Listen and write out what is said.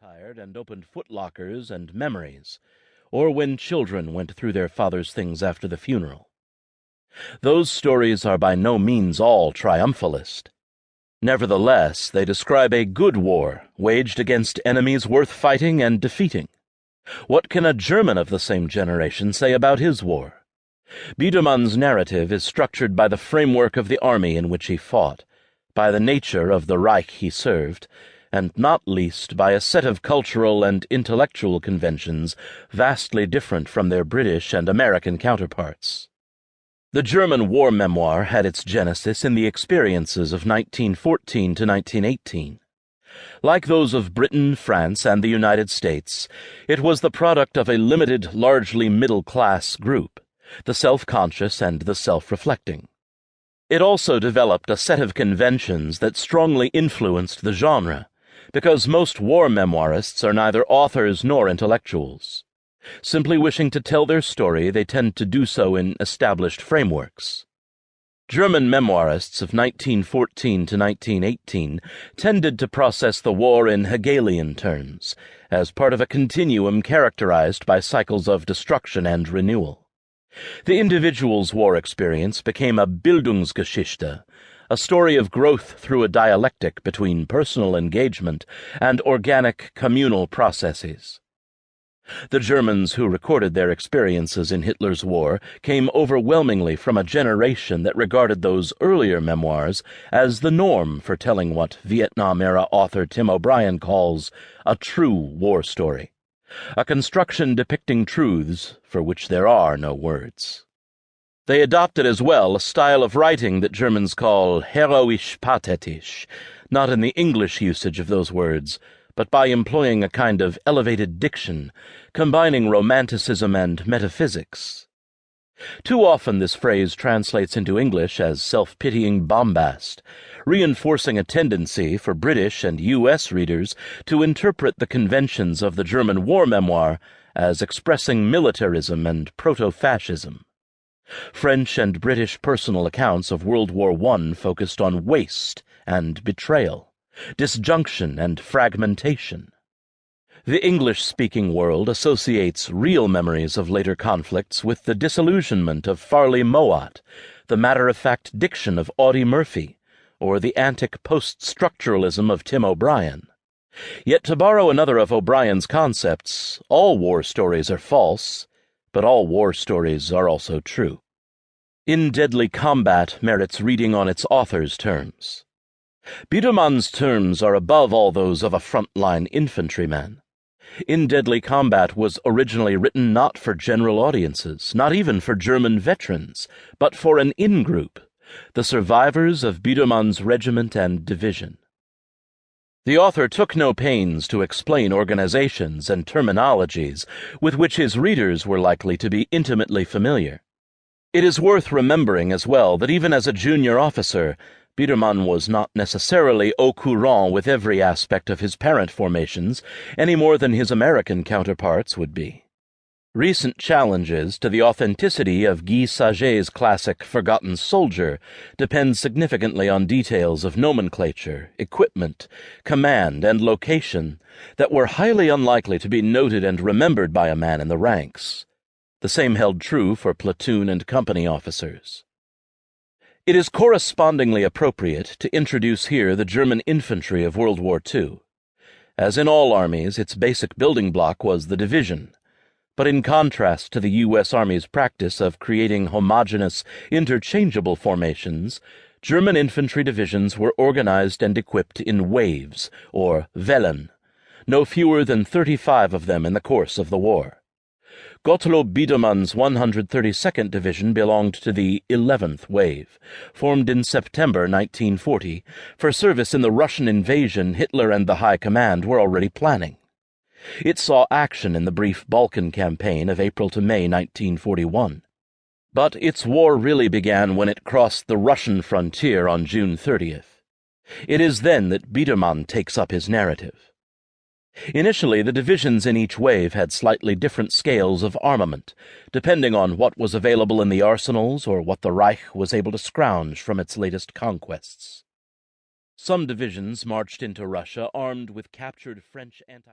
tired and opened footlockers and memories, or when children went through their father's things after the funeral. Those stories are by no means all triumphalist. Nevertheless, they describe a good war waged against enemies worth fighting and defeating. What can a German of the same generation say about his war? Bidermann's narrative is structured by the framework of the army in which he fought, by the nature of the Reich he served, and not least by a set of cultural and intellectual conventions vastly different from their British and American counterparts. The German war memoir had its genesis in the experiences of 1914 to 1918. Like those of Britain, France, and the United States, it was the product of a limited, largely middle-class group, the self-conscious and the self-reflecting. It also developed a set of conventions that strongly influenced the genre, because most war memoirists are neither authors nor intellectuals. Simply wishing to tell their story, they tend to do so in established frameworks. German memoirists of 1914 to 1918 tended to process the war in Hegelian terms, as part of a continuum characterized by cycles of destruction and renewal. The individual's war experience became a Bildungsgeschichte, a story of growth through a dialectic between personal engagement and organic communal processes. The Germans who recorded their experiences in Hitler's war came overwhelmingly from a generation that regarded those earlier memoirs as the norm for telling what Vietnam-era author Tim O'Brien calls a true war story, a construction depicting truths for which there are no words. They adopted as well a style of writing that Germans call heroisch-pathetisch, not in the English usage of those words, but by employing a kind of elevated diction, combining romanticism and metaphysics. Too often this phrase translates into English as self-pitying bombast, reinforcing a tendency for British and U.S. readers to interpret the conventions of the German war memoir as expressing militarism and proto-fascism. French and British personal accounts of World War I focused on waste and betrayal, disjunction and fragmentation. The English-speaking world associates real memories of later conflicts with the disillusionment of Farley Mowat, the matter-of-fact diction of Audie Murphy, or the antic post-structuralism of Tim O'Brien. Yet, to borrow another of O'Brien's concepts, all war stories are false, but all war stories are also true. In Deadly Combat merits reading on its author's terms. Bidermann's terms are above all those of a front-line infantryman. In Deadly Combat was originally written not for general audiences, not even for German veterans, but for an in-group, the survivors of Bidermann's regiment and division. The author took no pains to explain organizations and terminologies with which his readers were likely to be intimately familiar. It is worth remembering as well that even as a junior officer, Bidermann was not necessarily au courant with every aspect of his parent formations any more than his American counterparts would be. Recent challenges to the authenticity of Guy Saget's classic Forgotten Soldier depend significantly on details of nomenclature, equipment, command, and location that were highly unlikely to be noted and remembered by a man in the ranks. The same held true for platoon and company officers. It is correspondingly appropriate to introduce here the German infantry of World War II. As in all armies, its basic building block was the division. But in contrast to the U.S. Army's practice of creating homogeneous, interchangeable formations, German infantry divisions were organized and equipped in waves, or Wellen, no fewer than 35 of them in the course of the war. Gottlob Bidermann's 132nd Division belonged to the 11th Wave, formed in September 1940 for service in the Russian invasion Hitler and the High Command were already planning. It saw action in the brief Balkan campaign of April to May 1941. But its war really began when it crossed the Russian frontier on June 30th. It is then that Bidermann takes up his narrative. Initially, the divisions in each wave had slightly different scales of armament, depending on what was available in the arsenals or what the Reich was able to scrounge from its latest conquests. Some divisions marched into Russia armed with captured French